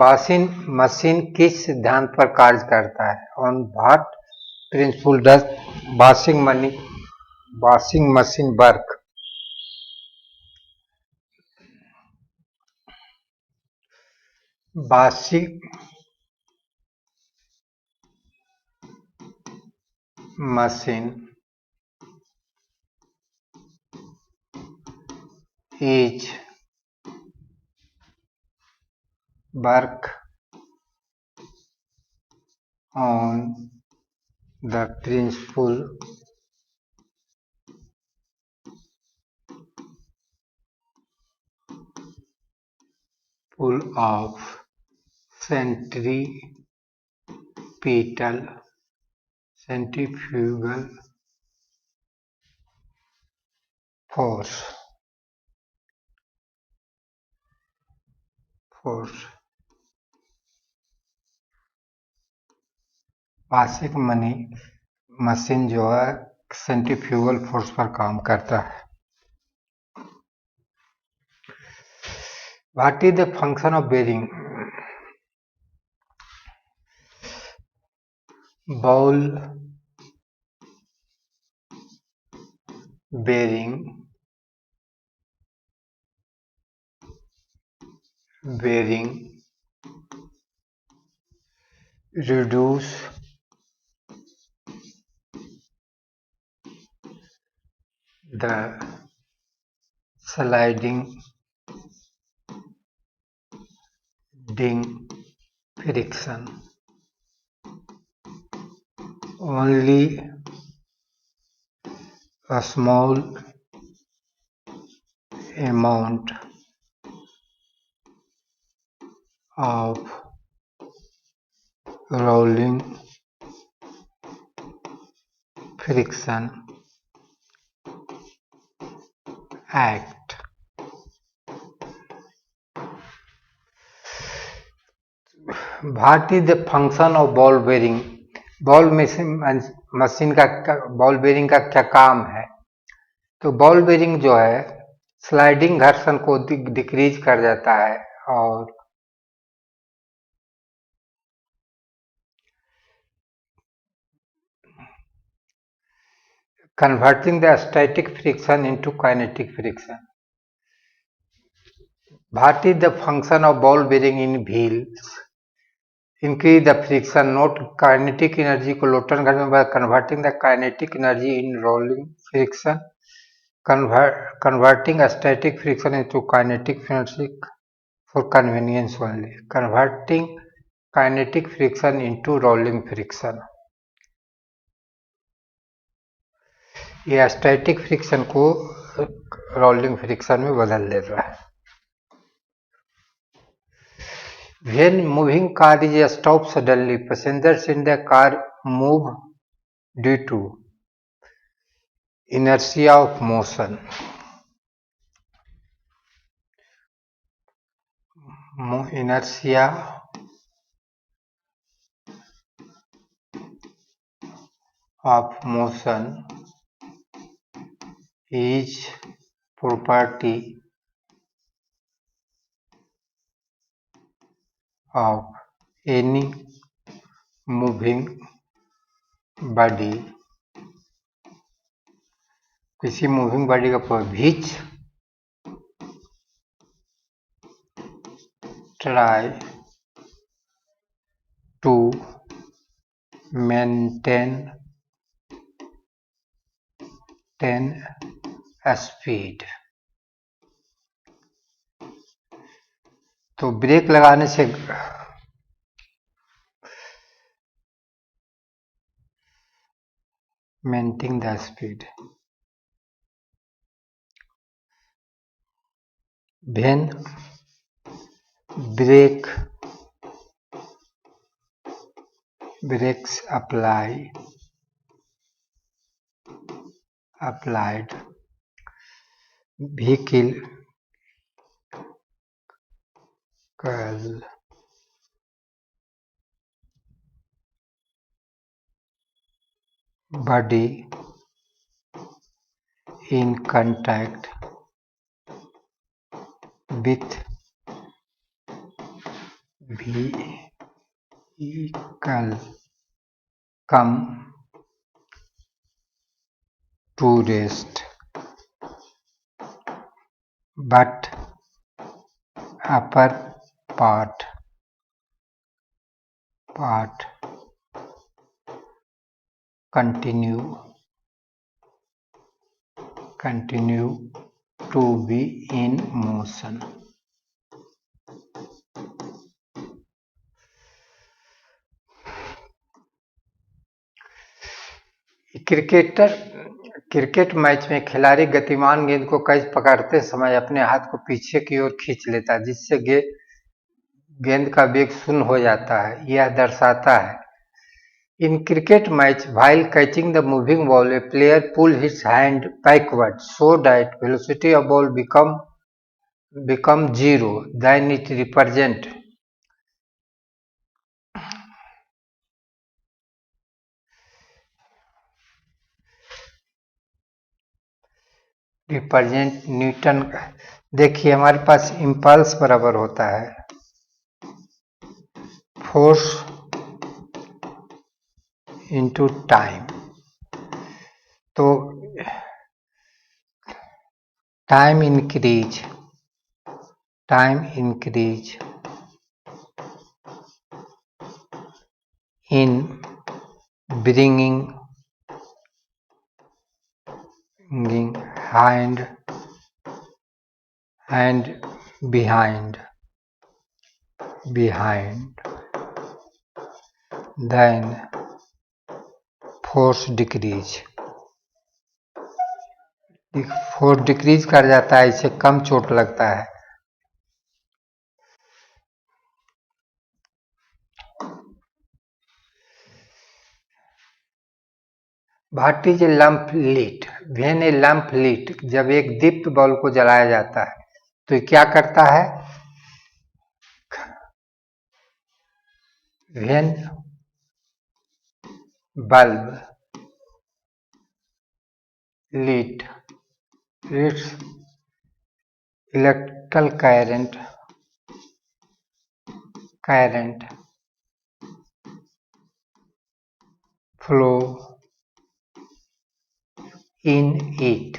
Washing machine किस सिद्धांत पर कार्य करता है? On what principle does washing machine work? Washing machine is work on the principle of centrifugal force. Washing machine जो है सेंट्रीफ्यूगल फोर्स पर काम करता है। What is the function of bearing? Ball bearing reduce the sliding friction. Only a small amount of rolling friction act What is the function of ball bearing? Machine का ball bearing का क्या काम है? तो बॉल बेरिंग जो है sliding घर्षण को डिक्रीज कर देता है और converting the static friction into kinetic friction. What is the function of ball bearing in wheels? Increase the friction, not kinetic energy को लोटन करने by converting the kinetic energy in rolling friction, converting a static friction into kinetic friction for convenience only. Converting kinetic friction into rolling friction. यह static friction को rolling friction में बदल देता है। When moving car is stopped suddenly, passengers in the car move due to inertia of motion. Inertia of motion is property of any moving body. किसी moving body का which try to maintain speed. तो break लगाने से maintain the speed. When brakes applied, vehicle body in contact with vehicle come to rest, but upper part continue to be in motion. Cricket match में खिलाड़ी गतिमान गेंद को catch पकड़ते समय अपने हाथ को पीछे की ओर खींच लेता है, जिससे गेंद का वेग शून्य हो जाता है। यह दर्शाता है In cricket match, while catching the moving ball, a player pulls his hand backward so that velocity of ball become zero. Then it represent Newton. देखिए हमारे पास इम्पल्स बराबर होता है फोर्स इनटू टाइम। तो time increase in bringing hand behind, then force decrease कर जाता है, इससे कम चोट लगता है। What is a lump lit? When a lump lit, जब एक दीप्त बल्ब को जलाया जाता है तो ये क्या करता है? When bulb lit, its electrical current flow in it.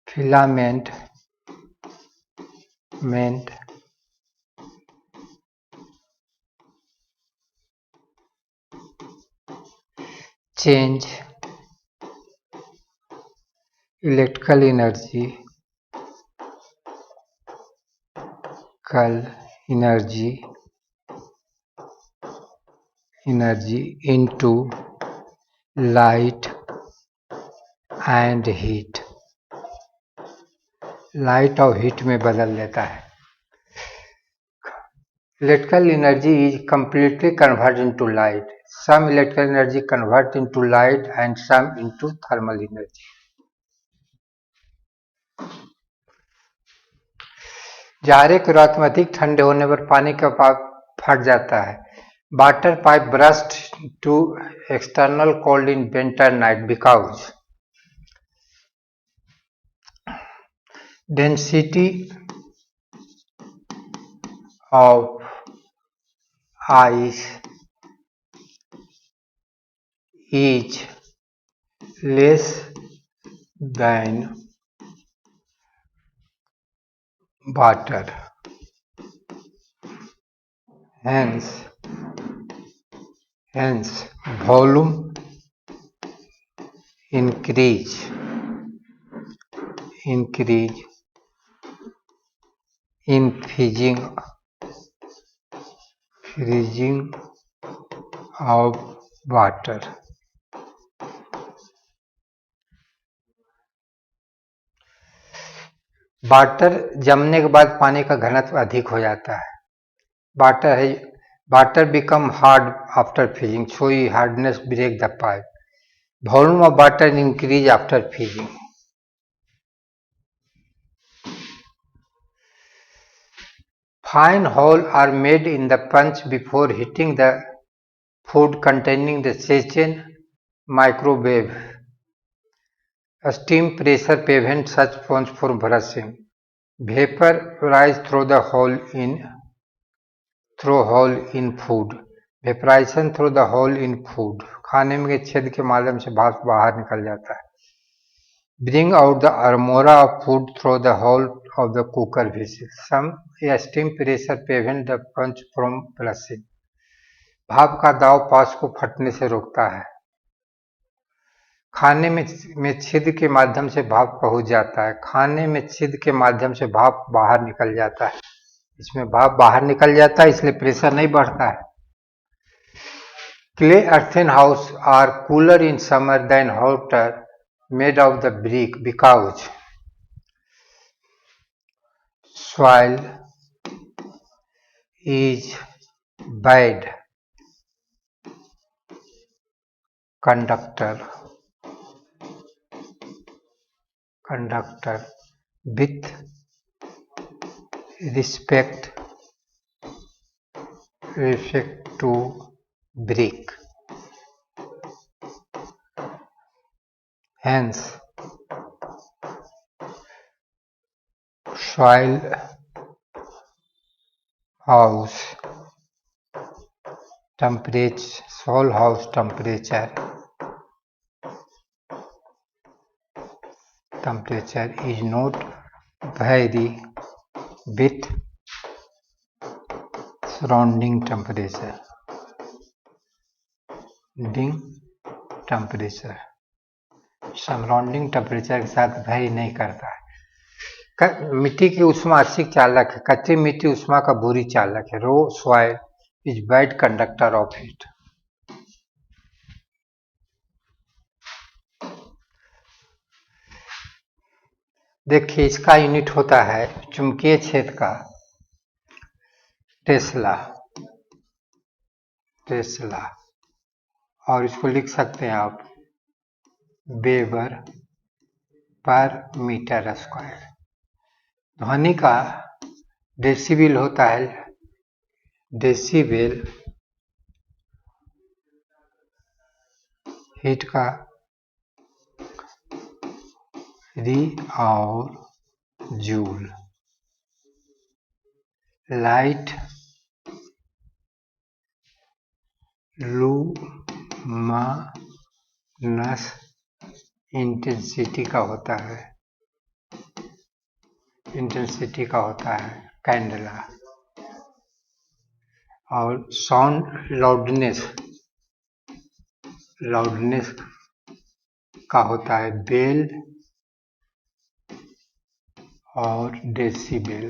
Filament change electrical energy into light and heat। Light और हीट में बदल देता है। Electrical energy is completely converted into light. Some electrical energy convert into light and some into thermal energy. जारे के रात में अधिक ठंडे होने पर पानी का पाइप फट जाता है। Water pipe burst to external cold in winter night because density of ice is less than water, hence volume increase in freezing of water। Water जमने के बाद पानी का घनत्व अधिक हो जाता है। Water become hard after freezing, so hardness break the pipe. Volume of water increase after freezing. Fine holes are made in the punch before heating the food containing the Chechen microwave. Steam pressure prevents such sponge from bursting. Vaporize through hole in food. Vaporisation through the hole in food, खाने में छेद के माध्यम से भाप बाहर निकल जाता है. Bring out the aroma of food through the hole of the cooker vessel. Some steam pressure prevent the punch from flushing. भाप का दाव पास को फटने से रोकता है. खाने में छेद के माध्यम से भाप पहुंच जाता है. खाने में छेद के माध्यम से भाप बाहर निकल जाता है. इसमें भाप बाहर निकल जाता है, इसलिए प्रेशर नहीं बढ़ता है. Clay earthen house are cooler in summer than hotter made of the brick because soil is bad conductor with respect to brick. Hence, soil house temperature is not vary with surrounding temperature. Surrounding temperature के साथ vary नहीं करता है. मिट्टी की ऊष्मा अच्छी चालक है. कच्ची मिट्टी ऊष्मा का बुरी चालक है. रो soil is bad conductor of heat. देखिए, इसका यूनिट होता है चुंबकीय क्षेत्र का टेस्ला, और इसको लिख सकते हैं आप वेबर पर मीटर स्क्वायर. ध्वनि का डेसिबल होता है डेसिबल. हीट का री और जूल. लाइट लुमिनस इंटेंसिटी का होता है कैंडला. और साउंड लाउडनेस का होता है बेल और डेसिबल.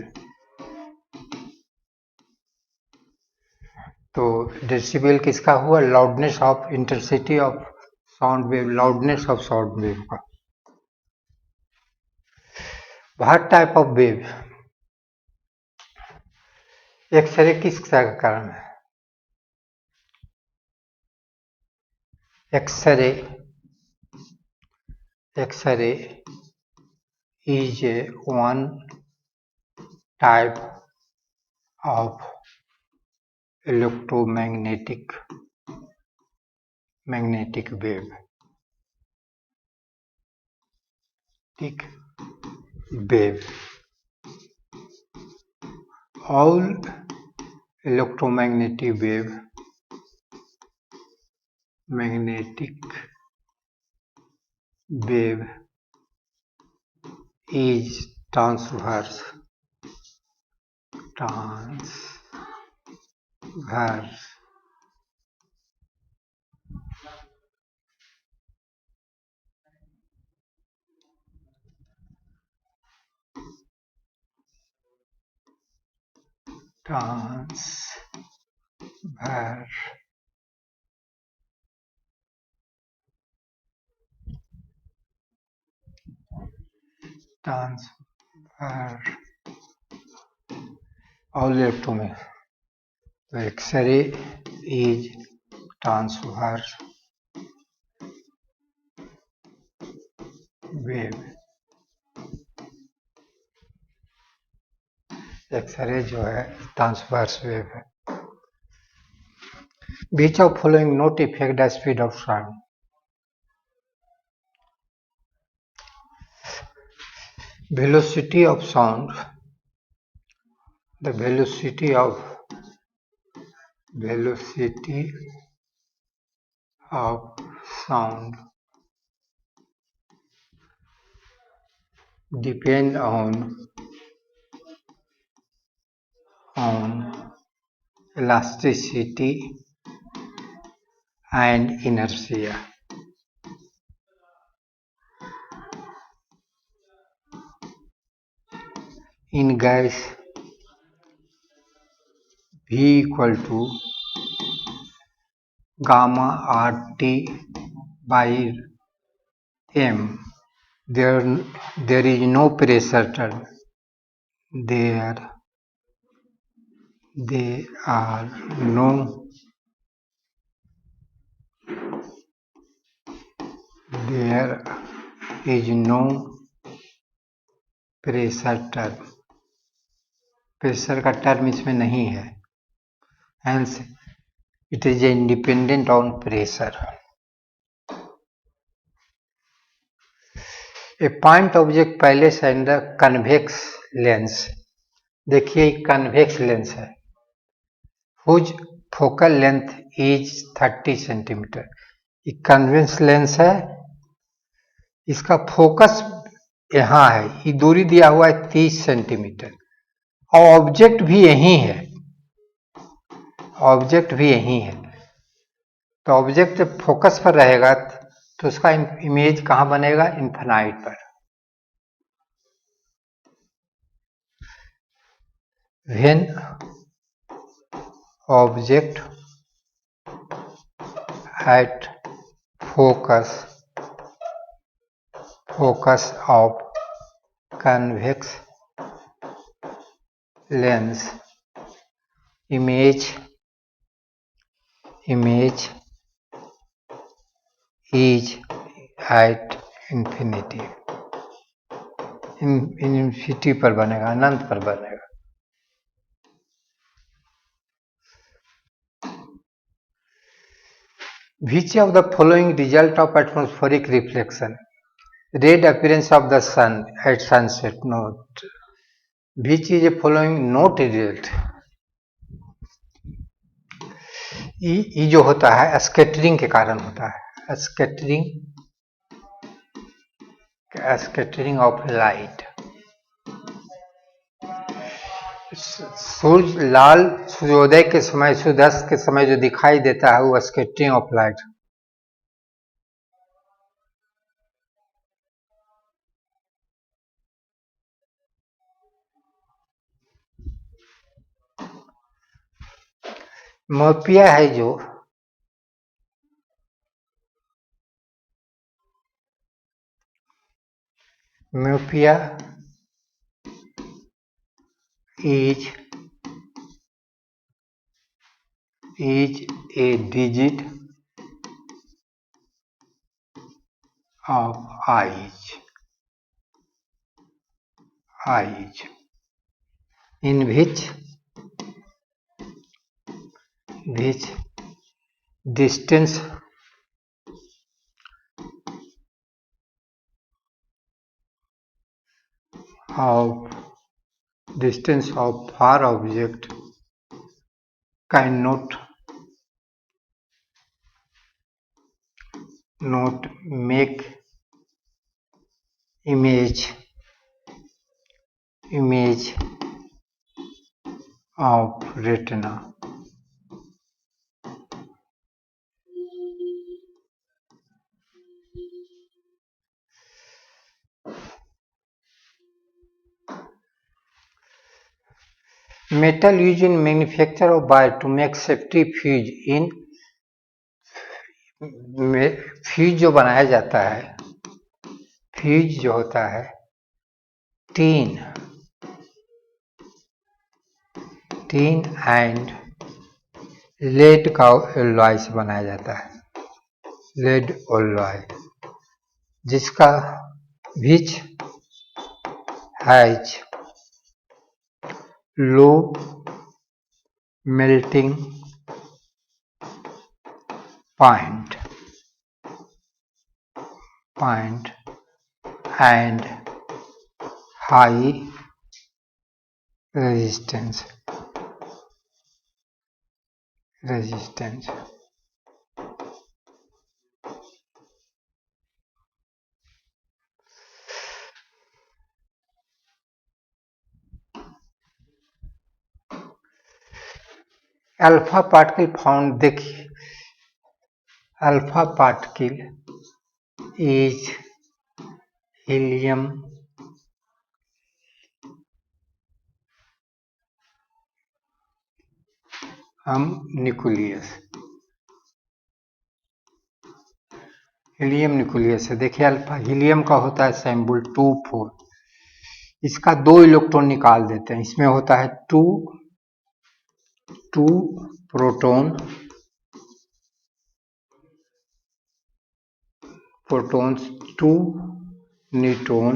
तो डेसिबल किसका हुआ? Loudness of intensity of sound wave, loudness of sound wave का. What type of wave? X ray किस तरह का कारण है? X ray is one type of electromagnetic wave. All electromagnetic wave is transverse all electromagnetic. So X-ray is transverse wave. X-ray जो है transverse wave है. Which of following not affect the speed of sound? Velocity of sound The velocity of sound depend on elasticity and inertia. In gas, V equal to gamma RT by M. There is no pressure term. There are no there is no pressure term. Pressure का term इसमें नहीं है. Hence, it is independent on pressure. A point object placed under convex lens. देखिए convex lens है, whose focal length is 30 centimetre. एक convex lens है, इसका focus यहाँ है, ये दूरी दिया हुआ है 30 सेंटीमीटर और ऑब्जेक्ट भी यही है. तो ऑब्जेक्ट जब फोकस पर रहेगा तो उसका इमेज कहाँ बनेगा? इन्फिनाइट पर. When object at focus of convex lens, image is at infinity. Infinity पर बनेगा, अनंत पर बनेगा. Which of the following result of atmospheric reflection? Red appearance of the sun at sunset. Note. Which is the following not result? ये जो होता है scattering के कारण होता है. Scattering of light. लाल सूर्योदय के समय, सूर्यास्त के समय जो दिखाई देता है वो स्कैटरिंग ऑफ लाइट. मोपिया है जो myopia is a digit of eyes in which distance of far object cannot make image of retina. Metal used in manufacture of wire to make safety fuse in fuse जो बनाया जाता है, fuse जो होता है tin and lead का alloy से बनाया जाता है. लेड एलॉय जिसका which has low melting point and high resistance. Resistance. Alpha particle found, देखिए alpha particle is helium nucleus. Helium nucleus है। देखिए अल्फा हीलियम का होता है सिंबल 2 4, इसका 2 इलेक्ट्रॉन निकाल देते हैं। इसमें होता है 2 proton, protons, 2 neutron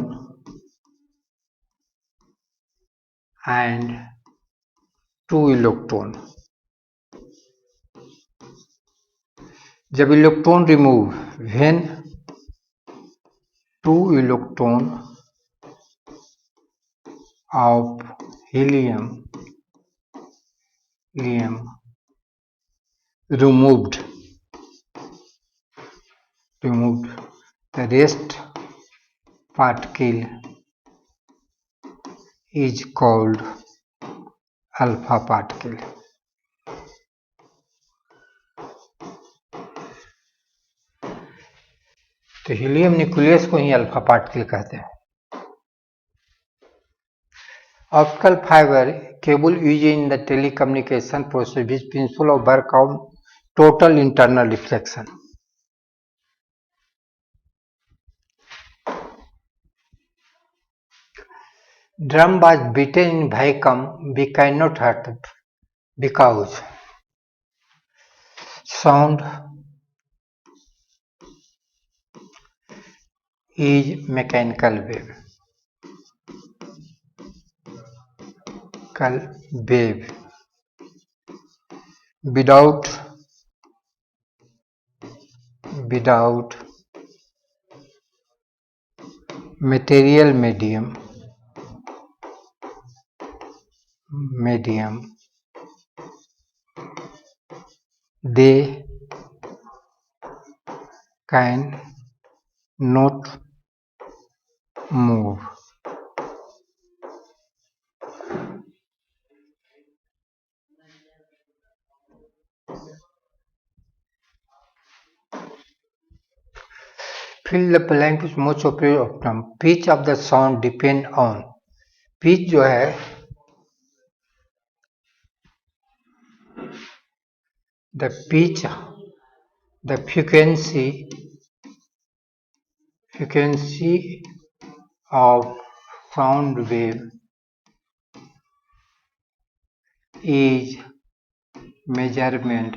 and 2 electron. जब electron remove, when 2 electron off helium removed, the rest particle is called alpha particle. तो हीलियम न्यूक्लियस को ही अल्फा पार्टिकल कहते हैं। Optical fibre cable used in the telecommunication process which principle of work on total internal reflection. Drum was beaten in vacuum, we cannot hurt because sound is mechanical wave. Without material medium they can not move. Fill the blank with most appropriate term. Pitch of the sound depend on, pitch जो है the pitch, the frequency of sound wave is measurement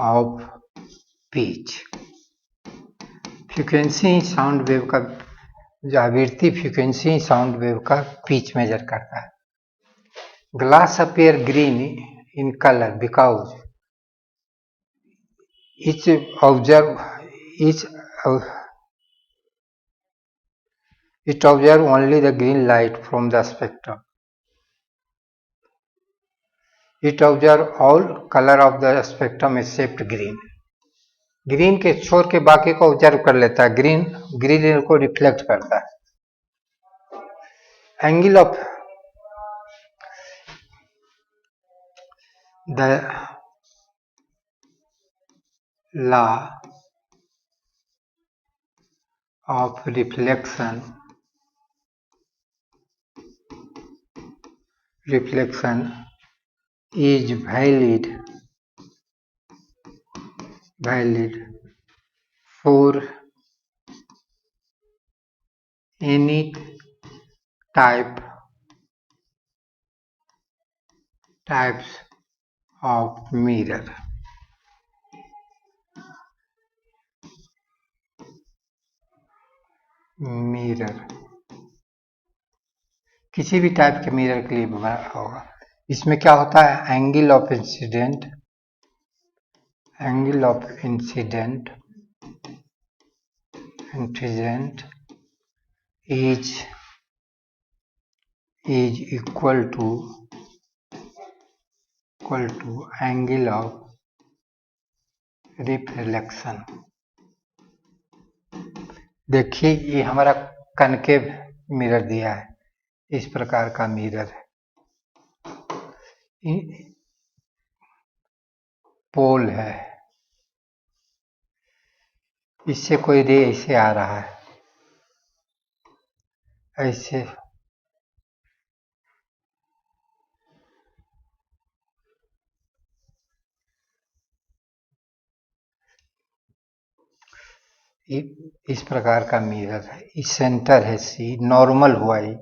of pitch. Frequency sound wave का जो आवृत्ति, frequency sound wave का pitch major करता है। Glass appear green in colour because it observe only the green light from the spectrum. It observe all color of the spectrum except green. Green के छोड़ के बाकी को ऑब्जर्व कर लेता है, ग्रीन को रिफ्लेक्ट करता है। Angle of the law of reflection is valid for any types of mirror. किसी भी टाइप के मिरर के लिए होगा। इसमें क्या होता है, angle of incident is is equal to angle of reflection. देखिए ये हमारा कनकेव मिरर दिया है, इस प्रकार का मिरर है, पोल है, इससे कोई रे ऐसे आ रहा है, ऐसे इस प्रकार का मिरर है, इस सेंटर है सी, नॉर्मल हुआ ये,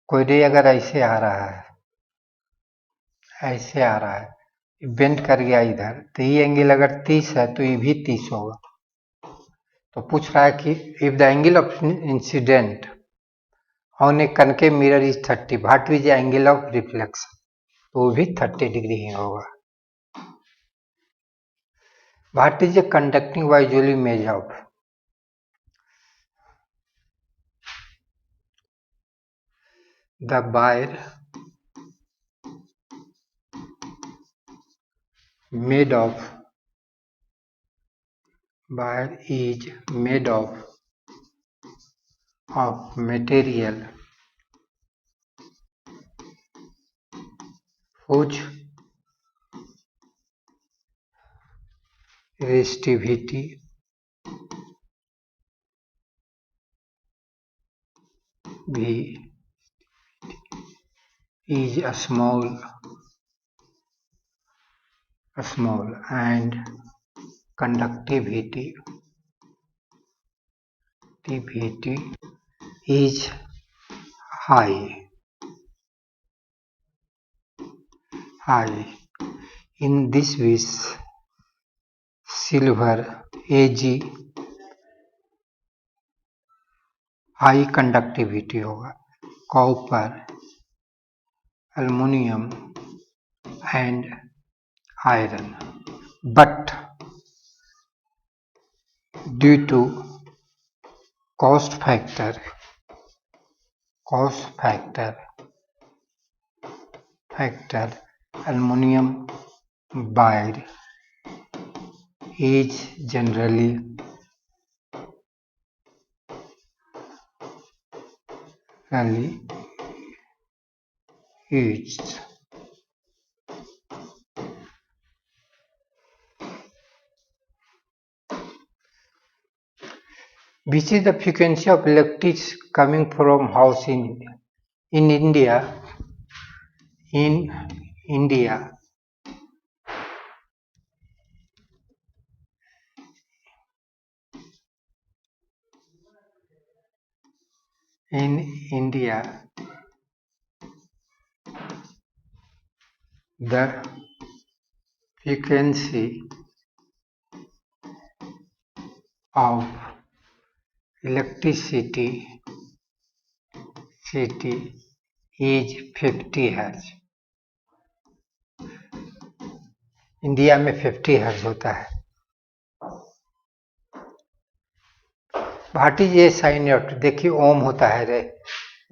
कोई रे अगर ऐसे आ रहा है, ऐसे आ रहा है, बेंड कर गया इधर, तो ये एंगल अगर 30 है तो ये भी 30 होगा। तो पूछ रहा है कि if the angle of incident on A concave mirror is 30, what is the angle of reflection, तो वो भी 30 डिग्री ही होगा। व्हाट इज ए कंडक्टिंग वाइजुअली मेज of, the wire is made of material whose resistivity V is small and conductivity is high. In this with silver Ag high conductivity होगा, copper, aluminium and iron, but due to cost factor aluminium wire is generally used. Which is the frequency of electricity coming from house in India? In India, the frequency of electricity is 50 Hz. India में 50 hertz होता है। What is a sign of, देखिए ohm होता है,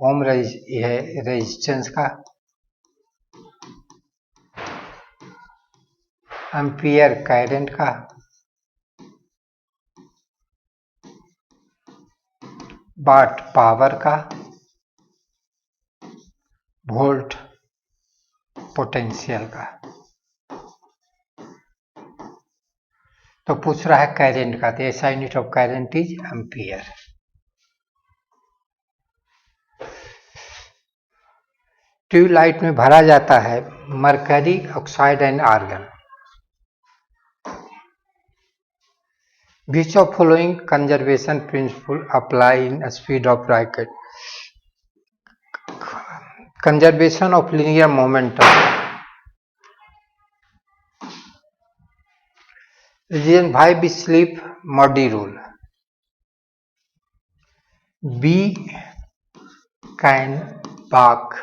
ओम है resistance का, ampere current का, watt power का, वोल्ट पोटेंशियल का। तो पूछ रहा है करंट का, तो ऐसा unit of current is ampere. Tube light में भरा जाता है mercury oxide and argon. Which of following conservation principle apply in speed of rocket? Conservation of linear momentum. Reason why we sleep, Murdy rule. We can walk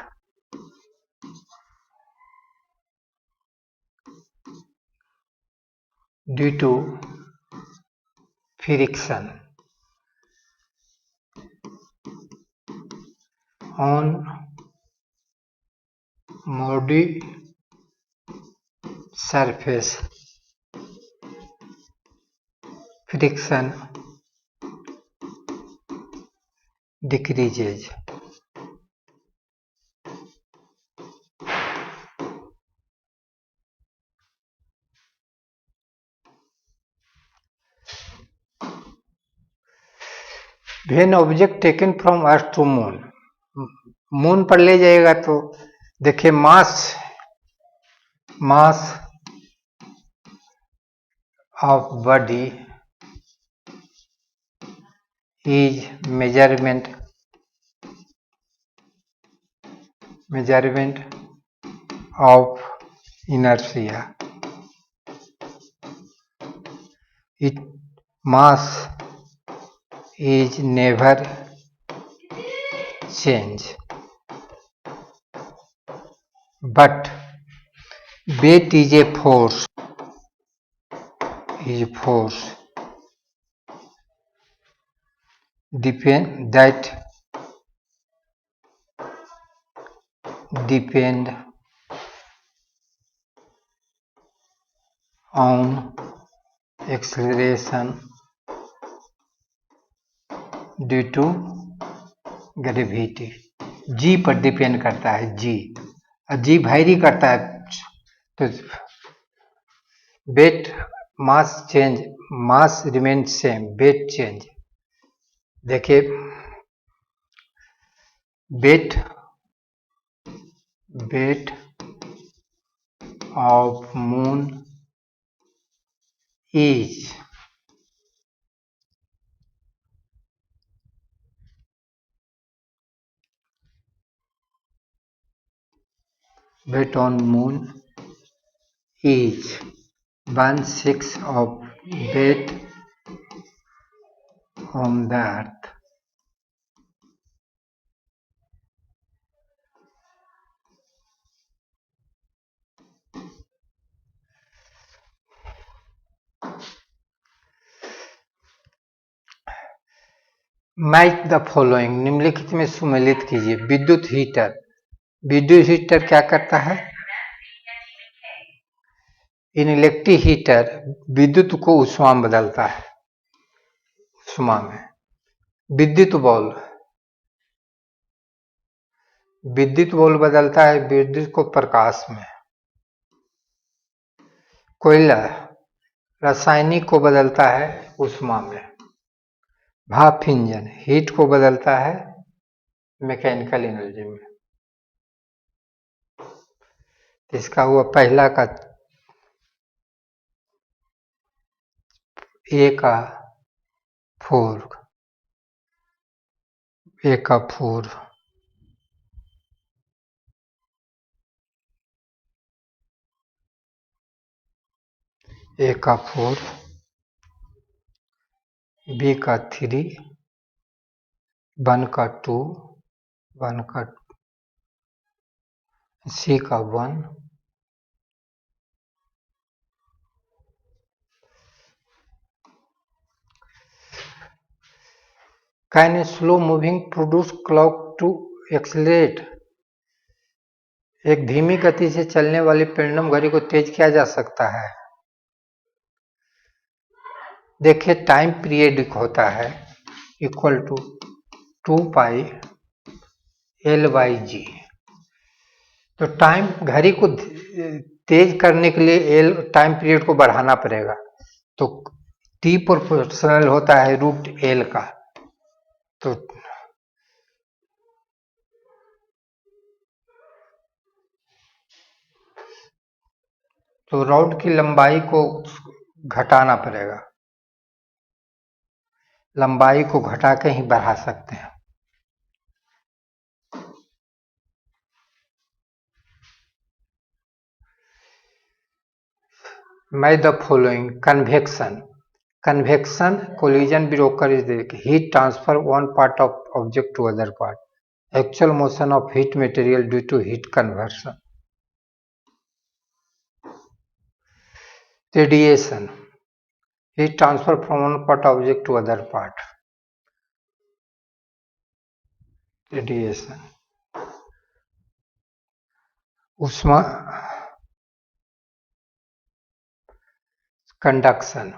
due to friction on body surface friction decreases. When object taken from Earth to Moon, moon पर ले जाएगा तो देखिए mass of body is measurement of inertia. Its mass is never change, but weight is a force. Depend on acceleration due to gravity. G पर depend करता है. G भारी करता है तो weight mass remain same, weight change. देखिए weight of moon is weight on moon is 1/6 of weight on the earth. Match the following, निम्नलिखित में सुमेलित कीजिए. विद्युत हीटर क्या करता है? इन इलेक्ट्रिक हीटर विद्युत को ऊष्मा में बदलता है. ऊष्मा में. विद्युत बॉल बदलता है विद्युत को प्रकाश में. कोयला रासायनिक को बदलता है ऊष्मा में. भाप इंजन हीट को बदलता है मैकेनिकल एनर्जी में. इसका हुआ पहला का ए का 4 बी का 3 1 का 2 सी का 1 can a slow moving produce clock to accelerate. एक धीमी गति से चलने वाली पेंडुलम घड़ी को तेज किया जा सकता है. देखिए टाइम पीरियड होता है इक्वल टू 2 पाई L/G. तो टाइम घड़ी को तेज करने के लिए टाइम पीरियड को बढ़ाना पड़ेगा. तो T प्रोपोर्शनल होता है √L का. तो रॉड की लंबाई को घटाना पड़ेगा. लंबाई को घटा के ही बढ़ा सकते हैं. Match the following. Convection collision broker is the heat transfer one part of object to other part. Actual motion of heat material due to heat conversion. Radiation heat transfer from one part object to other part. Radiation. ऊष्मा conduction,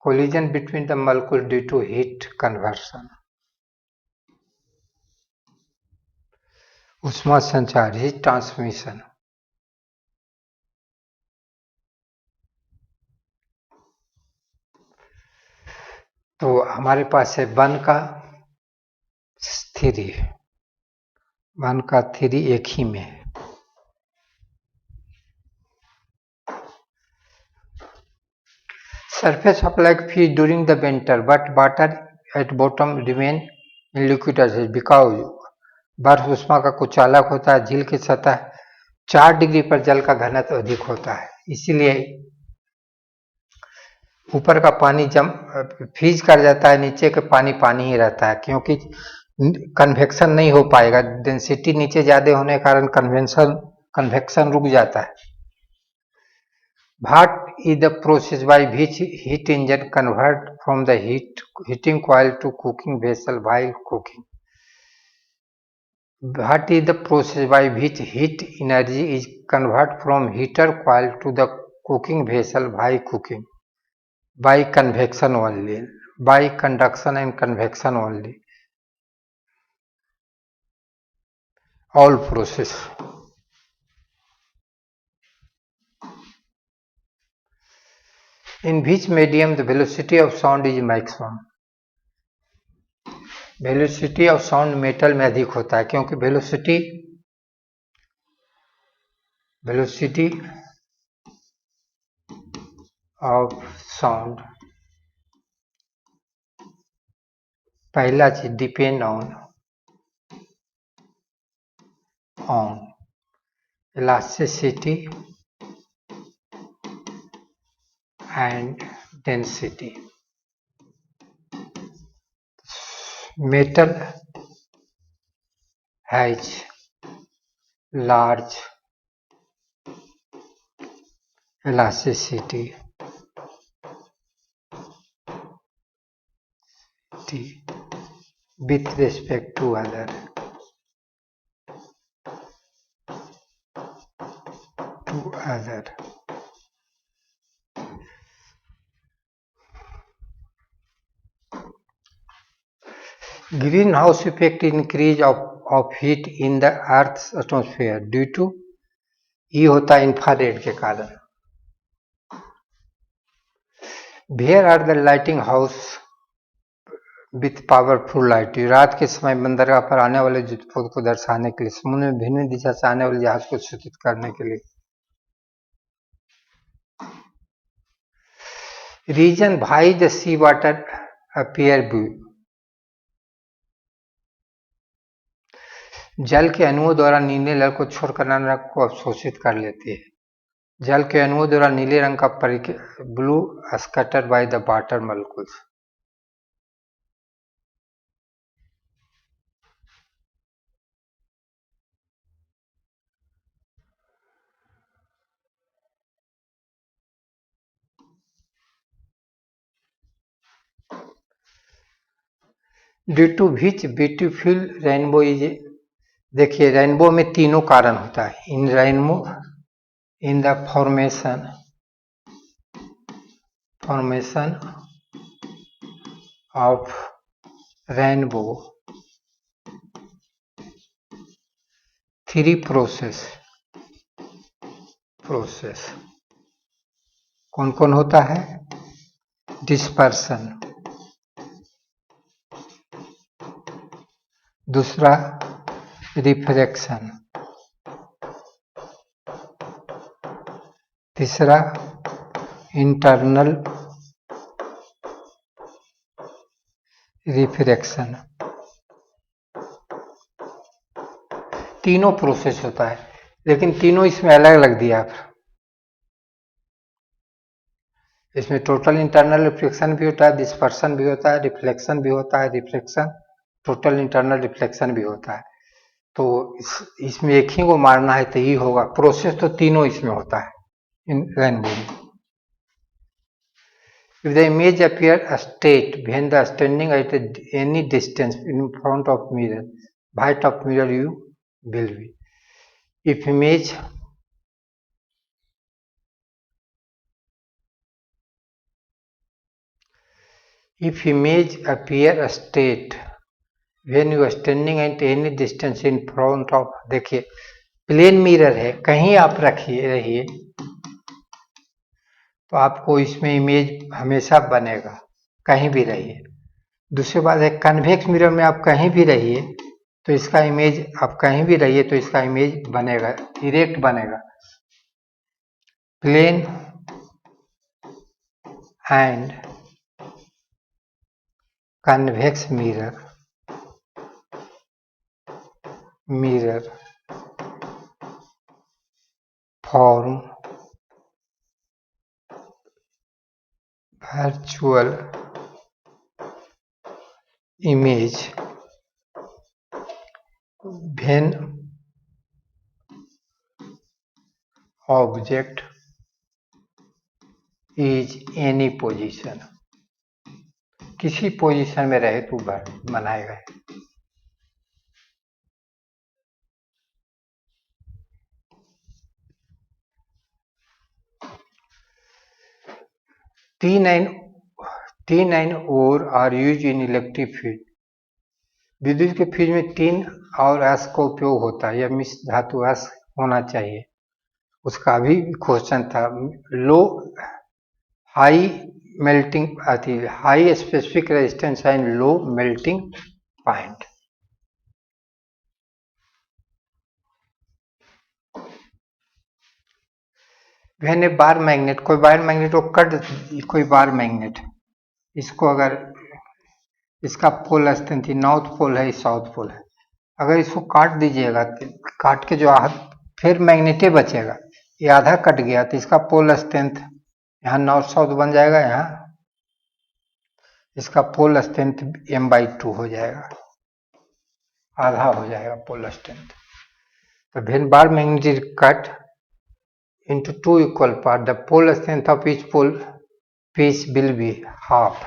collision between the molecules due to heat conversion. ऊष्मा संचार, heat transmission. तो हमारे पास है one का three, one का three एक ही में है। Surface of like fish during the winter, but water at bottom remain in liquid as because बर्फ उष्मा का कुछ अलग होता है। झील की सतह 4 डिग्री पर जल का घनत्व अधिक होता है, इसीलिए ऊपर का पानी फ्रीज कर जाता है, नीचे का पानी पानी ही रहता है, क्योंकि कन्वेक्शन नहीं हो पाएगा। डेंसिटी नीचे ज्यादा होने के कारण कन्वेक्शन रुक जाता है। What is the process by which heat engine convert from the heating coil to cooking vessel while cooking? What is the process by which heat energy is converted from heater coil to the cooking vessel while cooking? By convection only, by conduction and convection only. All process. In which medium the velocity of sound is maximum? Velocity of sound metal में अधिक होता है, क्योंकि velocity of sound पहला चीज depend on elasticity and density. Metal has large elasticity with respect to other greenhouse effect increase of heat in the earth's atmosphere due to ये होता है इंफ्रारेड के कारण। Where are the lighting house with powerful light? रात के समय बंदरगाह पर आने वाले जुटफोट को दर्शाने के लिए, समुद्र में भिन्न दिशा से आने वाले जहाज को सूचित करने के लिए। Reason why the sea water appear blue? जल के अणुओं द्वारा नीले रंग को छोड़कर नाना रंग को अवशोषित कर लेती है। जल के अणुओं द्वारा नीले रंग का blue scattered by the water molecules. Due to which beautiful rainbow is, देखिए रेनबो में तीनों कारण होता है। In rainbow in the formation of rainbow three process कौन कौन होता है? डिस्पर्सन, दूसरा रिफ्रैक्शन, तीसरा इंटरनल रिफ्रैक्शन। तीनों प्रोसेस होता है, लेकिन तीनों इसमें अलग अलग दिया। इसमें टोटल इंटरनल रिफ्लेक्शन भी होता है, डिस्पर्सन भी होता है, रिफ्लेक्शन भी होता है, रिफ्लेक्शन टोटल इंटरनल रिफ्लेक्शन भी होता है। तो इसमें एक ही को मारना है तो ही होगा। प्रोसेस तो तीनों इसमें होता है इन रेनबो में। If the image appear straight when the standing at any distance in front of mirror, height of mirror you will be. If image If image appear straight when you are standing at any distance in front of, देखिए plane mirror है, कहीं आप रहिए तो आपको इसमें image हमेशा बनेगा, कहीं भी रहिए। दूसरी बात है कन्वेक्स मिरर में आप कहीं भी रहिए तो इसका इमेज, आप कहीं भी रहिए तो इसका इमेज बनेगा, डायरेक्ट बनेगा। Plane and convex mirror form virtual image when object is any position, किसी पोजीशन में रहे तो बनाएगा। T9 और are use in electric field, विद्युत के फील्ड में 3 और एस का उपयोग होता है, या मिश्र धातु एस होना चाहिए, उसका भी क्वेश्चन था। लो हाई मेल्टिंग आती है, high specific resistance and low melting point. When A bar magnet, कोई बार मैग्नेट को कट, कोई बार मैग्नेट, इसको अगर इसका पोल स्थिति नॉर्थ पोल है, साउथ पोल है, अगर इसको काट दीजिएगा, काट के जो फिर मैग्नेटे बचेगा, ये आधा कट गया तो इसका पोल स्ट्रेंथ यहाँ नॉर्थ साउथ बन जाएगा, यहाँ इसका पोल स्ट्रेंथ m/2 हो जाएगा, आधा हो जाएगा पोल स्ट्रेंथ। तो when bar magnet is cut into 2 equal part, the pole strength of each pole piece will be half.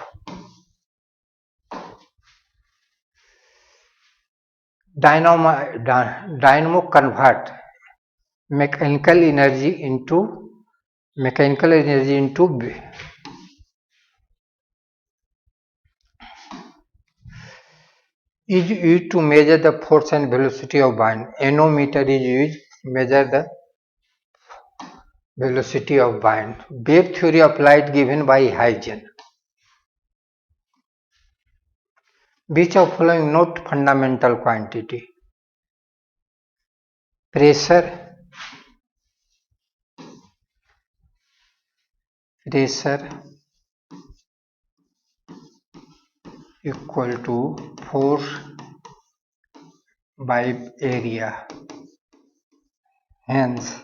Dynamo convert mechanical energy into is used to measure the force and velocity of wind. Manometer is used to measure the velocity of wind. Wave theory of light given by Huygens. Which of following not fundamental quantity? Pressure equal to force by area, hence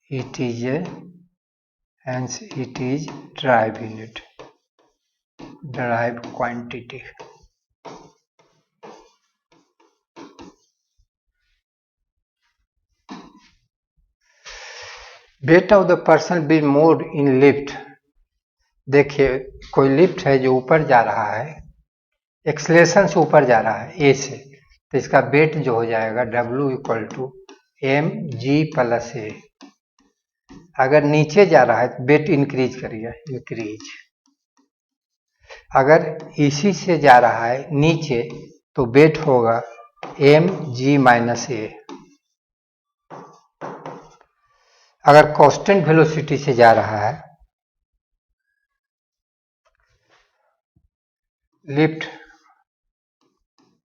it is drive unit, drive quantity. Weight of the person be more in lift. देखिए कोई lift है जो ऊपर जा रहा है, acceleration से ऊपर जा रहा है ए से, तो इसका वेट जो हो जाएगा W इक्वल टू mg+a। अगर नीचे जा रहा है तो वेट इंक्रीज करिएगा, इंक्रीज। अगर इसी से जा रहा है नीचे तो वेट होगा mg-a। अगर कांस्टेंट वेलोसिटी से जा रहा है, lift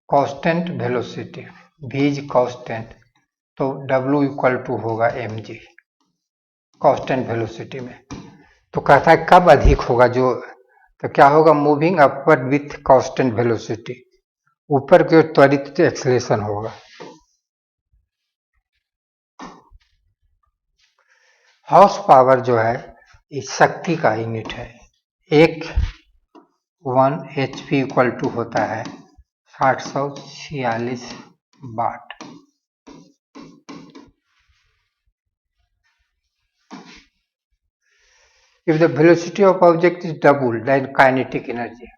constant velocity, v is constant, तो W इक्वल टू होगा mg कांस्टेंट वेलोसिटी में। तो कहता है कब अधिक होगा, जो तो क्या होगा, moving upward with constant velocity, ऊपर की ओर त्वरित एक्सेलरेशन होगा। हॉर्स पावर जो है इस शक्ति का यूनिट है, 1 HP इक्वल टू होता है 746 वाट। If the velocity of object is double, then kinetic energy,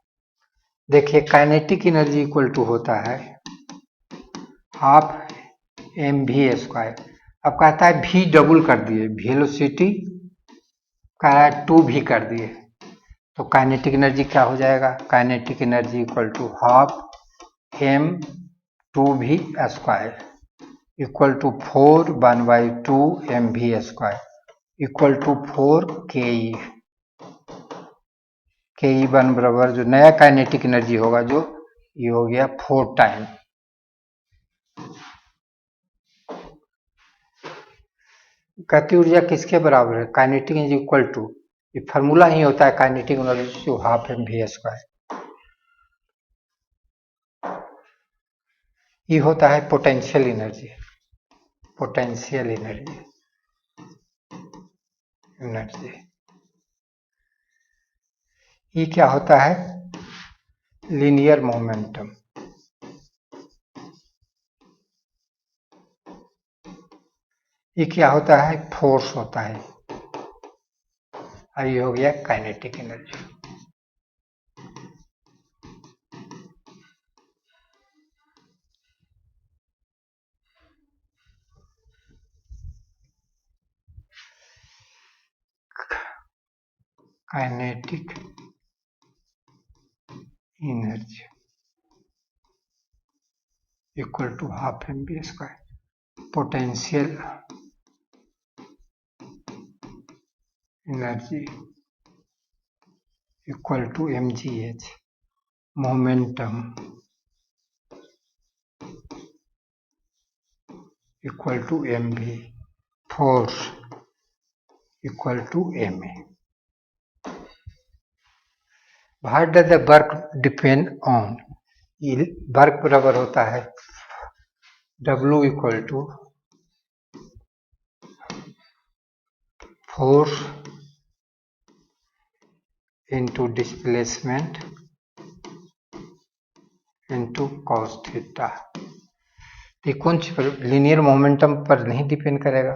देखिए काइनेटिक एनर्जी इक्वल टू होता है हाफ mv²। अब कहता है v डबल कर दिए, वेलोसिटी का 2 भी कर दिए, तो काइनेटिक एनर्जी क्या हो जाएगा? Kinetic energy equal to half M two V square equal to 4/2 M V square equal to 4 K ई। के ई वन बराबर जो नया काइनेटिक एनर्जी होगा जो ये हो गया 4 टाइम। गति ऊर्जा किसके बराबर है? काइनेटिक एनर्जी इक्वल टू, ये फार्मूला ही होता है kinetic energy to half M V square. ये होता है पोटेंशियल एनर्जी। पोटेंशियल एनर्जी ये क्या होता है? Linear momentum. ये क्या होता है? फोर्स होता है। ये हो गया kinetic energy. Kinetic energy equal to half M V square. Potential energy equal to M G H. Momentum equal to M V. Force equal to M A. What does the work depend on? Work बराबर होता है W equal to force into displacement into cos theta. ये कौन सी पर? Linear momentum पर नहीं depend करेगा,